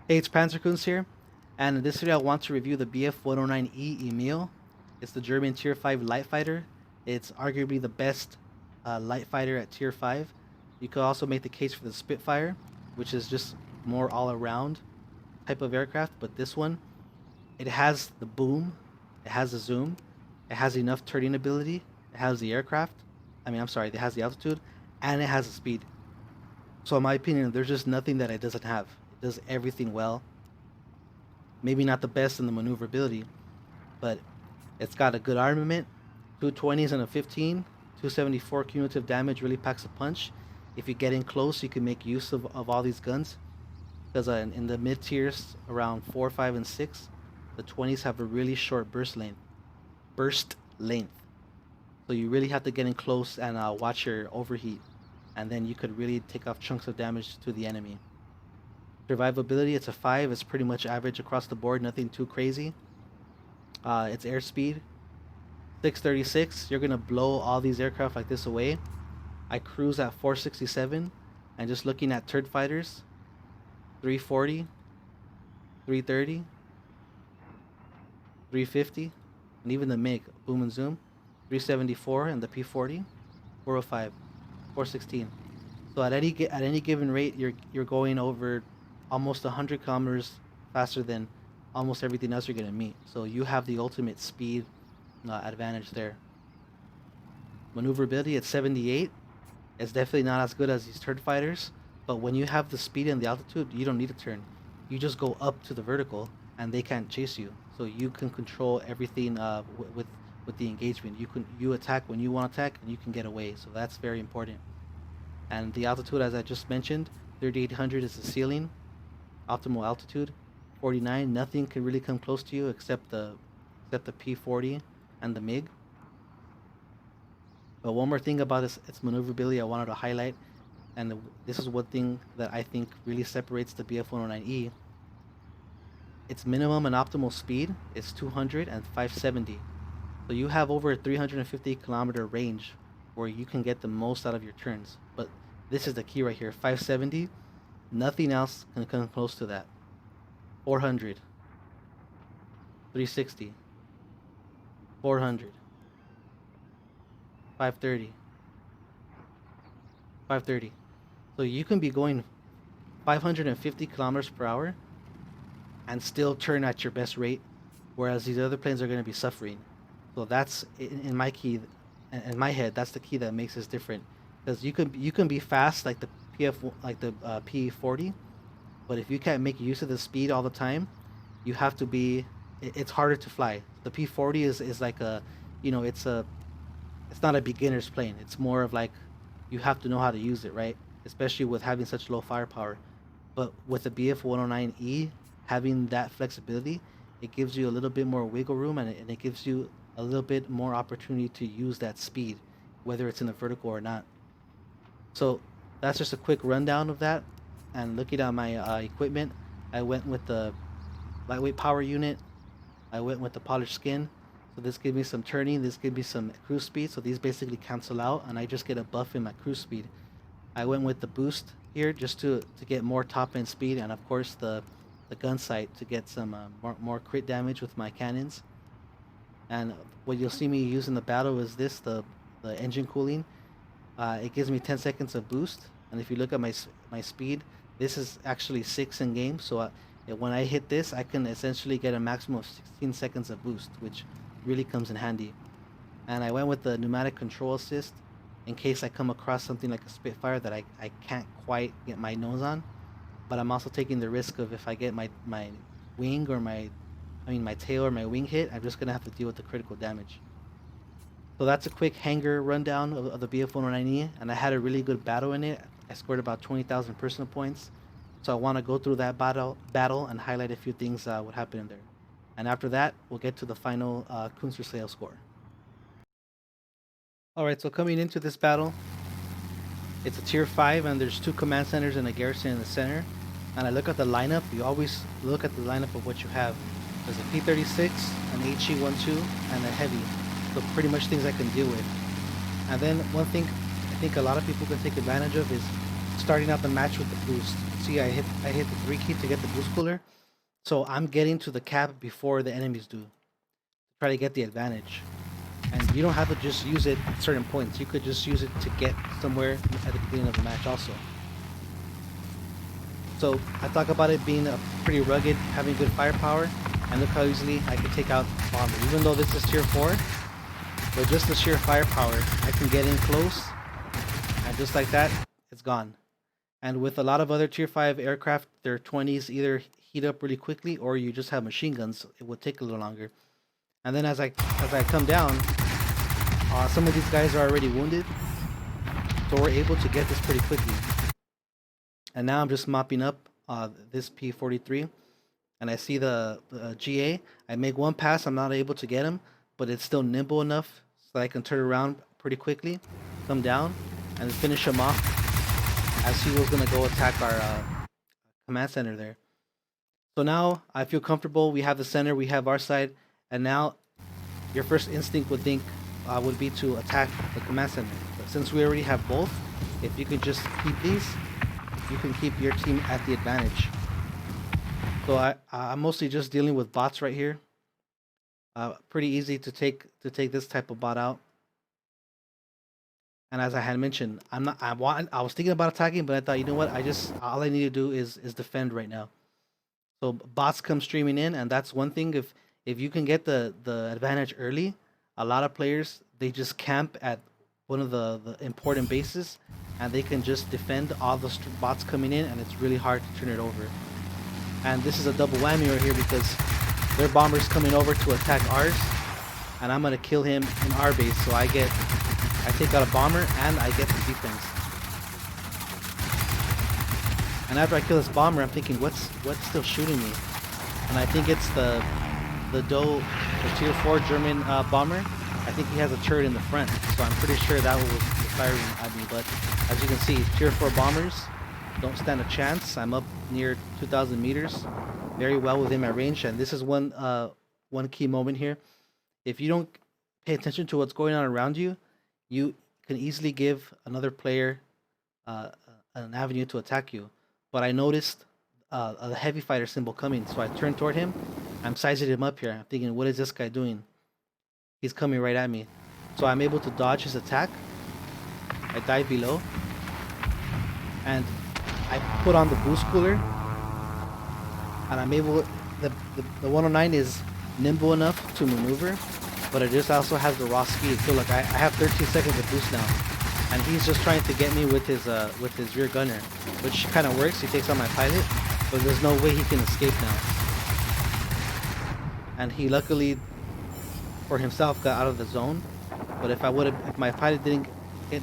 Hey, it's Panzerkunst here, and in this video I want to review the Bf-109E Emil. It's the German Tier 5 light fighter. It's arguably the best light fighter at Tier 5. You could also make the case for the Spitfire, which is just more all-around type of aircraft, but this one, it has the boom, it has the zoom, it has enough turning ability, it has the aircraft, I'm sorry, it has the altitude, and it has the speed. So in my opinion, there's just nothing that it doesn't have. It does everything well. Maybe not the best in the maneuverability, but it's got a good armament, 220s and a 15, 274 cumulative damage really packs a punch. If you get in close, you can make use of all these guns. Because in the mid tiers, around 4, 5, and 6, the 20s have a really short burst length. Burst length. So you really have to get in close and watch your overheat. And then you could really take off chunks of damage to the enemy. Survivability, it's a 5. It's pretty much average across the board, nothing too crazy. Its airspeed, 636. You're going to blow all these aircraft like this away. I cruise at 467. And just looking at turd fighters, 340, 330, 350. And even the MiG, boom and zoom, 374. And the P40, 405, 416. So at any given rate, you're going over almost 100 kilometers faster than almost everything else you're going to meet. So you have the ultimate speed advantage there. Maneuverability at 78. It's definitely not as good as these turd fighters, but when you have the speed and the altitude, you don't need to turn. You just go up to the vertical, and they can't chase you. So you can control everything with the engagement. You attack when you want to attack, and you can get away. So that's very important. And the altitude, as I just mentioned, 3,800 is the ceiling. Optimal altitude, 49. Nothing can really come close to you except the P40 and the MiG. But one more thing about its maneuverability I wanted to highlight, and this is one thing that I think really separates the Bf-109E. Its minimum and optimal speed is 200 and 570. So you have over a 350 kilometer range where you can get the most out of your turns. But this is the key right here, 570. Nothing else can come close to that. 400, 360, 400, 530, 530. So you can be going 550 kilometers per hour and still turn at your best rate, whereas these other planes are going to be suffering. So that's in my key, in my head, that's the key that makes this different. Because you can be fast like the P40, but if you can't make use of the speed all the time, you have to be. It's harder to fly. The P40 is like a, it's not a beginner's plane. It's more of like, you have to know how to use it, right? Especially with having such low firepower. But with the Bf-109E having that flexibility, it gives you a little bit more wiggle room, and it gives you a little bit more opportunity to use that speed, whether it's in the vertical or not. So that's just a quick rundown of that. And looking at my equipment, I went with the lightweight power unit. I went with the polished skin. So this gives me some turning. This gives me some cruise speed. So these basically cancel out, and I just get a buff in my cruise speed. I went with the boost here just to get more top end speed, and of course the gun sight to get some more crit damage with my cannons. And what you'll see me use in the battle is the engine cooling. It gives me 10 seconds of boost, and if you look at my speed, this is actually 6 in game. So when I hit this, I can essentially get a maximum of 16 seconds of boost, which really comes in handy. And I went with the pneumatic control assist in case I come across something like a Spitfire that I can't quite get my nose on. But I'm also taking the risk of, if I get my wing or my tail or my wing hit, I'm just gonna have to deal with the critical damage. So that's a quick hangar rundown of the Bf-109E, and I had a really good battle in it. I scored about 20,000 personal points. So I want to go through that battle and highlight a few things what happened in there. And after that, we'll get to the final Kunstversale score. Alright, so coming into this battle, it's a tier 5, and there's 2 command centers and a garrison in the center. And I look at the lineup. You always look at the lineup of what you have. There's a P-36, an HE-12, and a heavy. So pretty much things I can deal with. And then one thing I think a lot of people can take advantage of is starting out the match with the boost. See, I hit the 3 key to get the boost cooler. So I'm getting to the cap before the enemies do. Try to get the advantage. And you don't have to just use it at certain points. You could just use it to get somewhere at the beginning of the match also. So I talk about it being a pretty rugged, having good firepower, and look how easily I can take out Bomber. Even though this is tier 4, with just the sheer firepower, I can get in close, and just like that, it's gone. And with a lot of other tier 5 aircraft, their 20s either heat up really quickly, or you just have machine guns. It would take a little longer. And then as I come down, some of these guys are already wounded, so we're able to get this pretty quickly. And now I'm just mopping up this P-43, and I see the GA. I make one pass, I'm not able to get him, but it's still nimble enough so that I can turn around pretty quickly, come down, and finish him off as he was going to go attack our command center there. So now I feel comfortable. We have the center, we have our side, and now your first instinct would be to attack the command center. But since we already have both, if you can just keep these, you can keep your team at the advantage. So I'm mostly just dealing with bots right here. Pretty easy to take this type of bot out. And as I had mentioned, I was thinking about attacking, but I thought, you know what? All I need to do is defend right now. So bots come streaming in, and that's one thing. If you can get the advantage early, a lot of players, they just camp at one of the important bases, and they can just defend all the bots coming in, and it's really hard to turn it over. And this is a double whammy right here because their bomber's coming over to attack ours, and I'm gonna kill him in our base. So I take out a bomber and I get the defense. And after I kill this bomber, I'm thinking, what's still shooting me? And I think it's the tier 4 German bomber. I think he has a turret in the front, so I'm pretty sure that was firing at me. But as you can see, tier 4 bombers don't stand a chance. I'm up near 2,000 meters, very well within my range. And this is one key moment here. If you don't pay attention to what's going on around you, you can easily give another player an avenue to attack you. But I noticed a heavy fighter symbol coming, so I turned toward him. I'm sizing him up here. I'm thinking, what is this guy doing? He's coming right at me. So I'm able to dodge his attack. I dive below, and I put on the boost cooler, and I'm able. The 109 is nimble enough to maneuver, but it just also has the raw speed. So look, I have 13 seconds of boost now, and he's just trying to get me with his rear gunner, which kind of works. He takes out my pilot, but there's no way he can escape now. And he luckily for himself got out of the zone. But if my pilot didn't get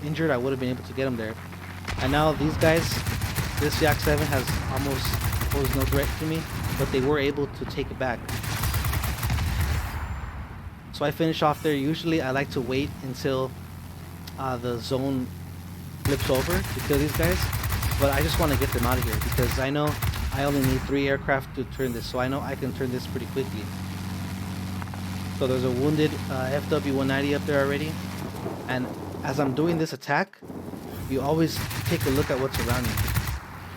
injured, I would have been able to get him there. And now these guys, this Yak 7 has almost posed no threat to me, but they were able to take it back. So I finish off there. Usually I like to wait until the zone flips over to kill these guys, but I just want to get them out of here because I know I only need 3 aircraft to turn this, so I know I can turn this pretty quickly. So there's a wounded FW-190 up there already, and as I'm doing this attack, you always take a look at what's around you.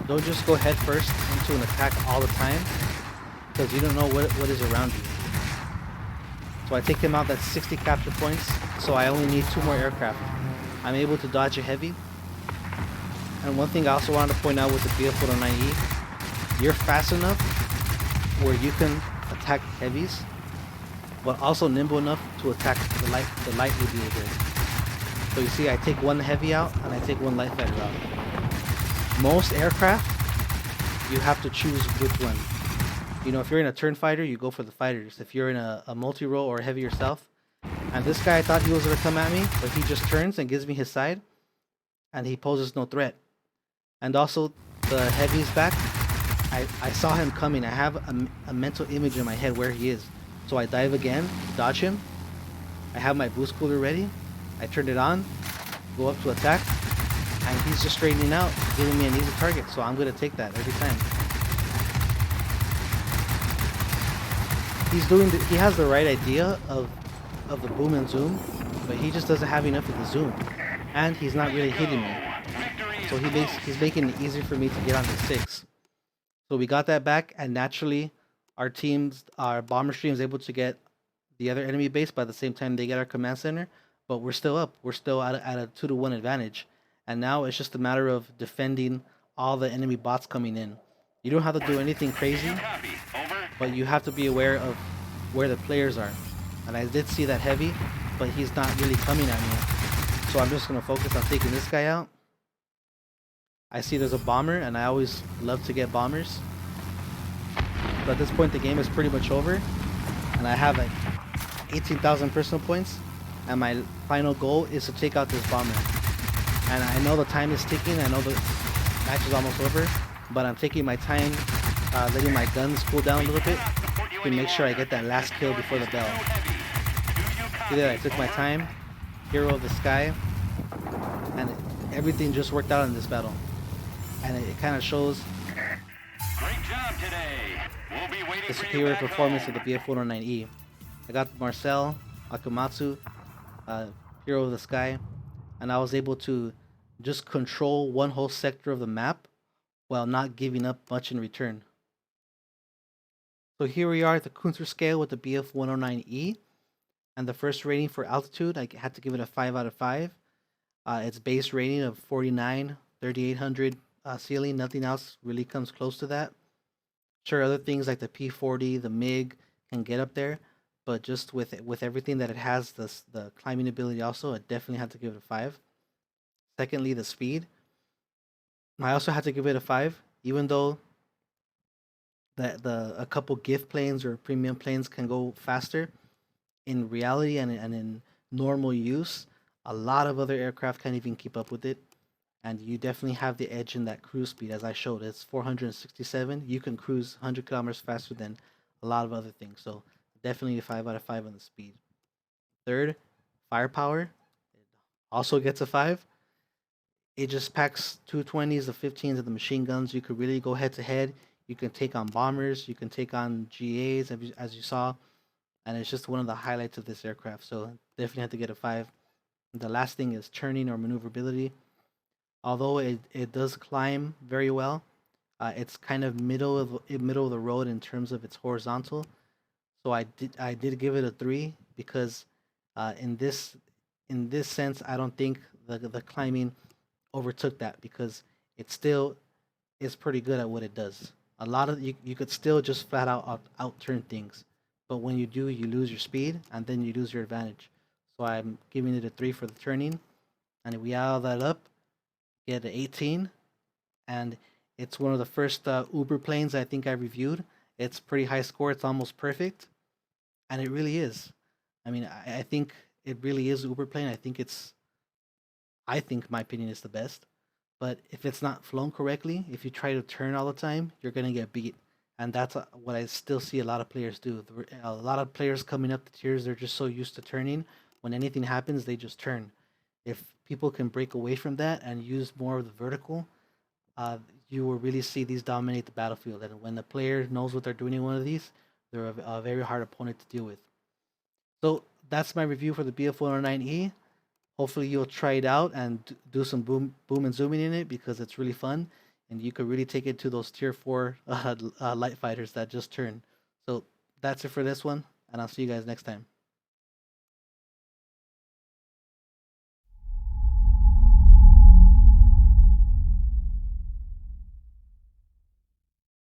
Don't just go head first into an attack all the time, because you don't know what is around you. So I take him out, that's 60 capture points, so I only need 2 more aircraft. I'm able to dodge a heavy. And one thing I also wanted to point out with the BF-109E, you're fast enough where you can attack heavies, but also nimble enough to attack the light aviator. So you see, I take 1 heavy out and I take 1 light fighter out. Most aircraft, you have to choose which one. You know, if you're in a turn fighter, you go for the fighters. If you're in a multi-role or heavy yourself, and this guy, I thought he was going to come at me, but he just turns and gives me his side, and he poses no threat. And also, the heavy's back. I saw him coming. I have a mental image in my head where he is. So I dive again, dodge him. I have my boost cooler ready. I turn it on, go up to attack, and he's just straightening out, giving me an easy target. So I'm going to take that every time. He has the right idea of the boom and zoom, but he just doesn't have enough of the zoom, and he's not really hitting me. So he's making it easy for me to get onto 6. So we got that back, and naturally, our bomber stream is able to get the other enemy base by the same time they get our command center. But we're still up. We're still at a 2-to-1 advantage, and now it's just a matter of defending all the enemy bots coming in. You don't have to do anything crazy, but you have to be aware of where the players are. And I did see that heavy, but he's not really coming at me. So I'm just gonna focus on taking this guy out. I see there's a bomber, and I always love to get bombers. But at this point, the game is pretty much over, and I have like 18,000 personal points, and my final goal is to take out this bomber. And I know the time is ticking, I know the match is almost over, but I'm taking my time, letting my guns cool down a little bit to make sure I get that last kill before the bell. See that I took my time, hero of the sky, and everything just worked out in this battle. And it kind of shows the superior performance of the BF-109E. I got Marcel, Akamatsu, hero of the sky, and I was able to just control one whole sector of the map while not giving up much in return. So here we are at the Kunter scale with the BF-109E, and the first rating for altitude, I had to give it a 5 out of 5. Its base rating of 49, 3800 ceiling, nothing else really comes close to that. Sure, other things like the P40, the MiG can get up there, but just with everything that it has, the climbing ability also, I definitely had to give it a 5. Secondly, the speed. I also had to give it a 5, even though a couple gift planes or premium planes can go faster. In reality and in normal use, a lot of other aircraft can't even keep up with it. And you definitely have the edge in that cruise speed, as I showed. It's 467. You can cruise 100 kilometers faster than a lot of other things. So definitely a 5 out of 5 on the speed. Third, firepower. It also gets a 5. It just packs 220s, the 15s, and the machine guns. You could really go head to head. You can take on bombers. You can take on GAs, as you saw. And it's just one of the highlights of this aircraft. So definitely had to get a 5. The last thing is turning or maneuverability. Although it does climb very well, it's kind of middle of the road in terms of its horizontal. So I did give it a 3 because in this sense I don't think the climbing overtook that, because it still is pretty good at what it does. A lot of you could still just flat out turn things, but when you do, you lose your speed and then you lose your advantage. So I'm giving it a 3 for the turning, and if we add all that up, get an 18, and it's one of the first Uber planes I think I reviewed. It's pretty high score. It's almost perfect, and it really is. I mean, I think it really is Uber plane. I think my opinion is the best. But if it's not flown correctly, if you try to turn all the time, you're gonna get beat, and that's what I still see a lot of players do. A lot of players coming up the tiers, they're just so used to turning. When anything happens, they just turn. If people can break away from that and use more of the vertical, you will really see these dominate the battlefield. And when the player knows what they're doing in one of these, they're a very hard opponent to deal with. So that's my review for the BF-109E. Hopefully you'll try it out and do some boom and zooming in it, because it's really fun, and you could really take it to those tier 4 light fighters that just turn. So that's it for this one, and I'll see you guys next time.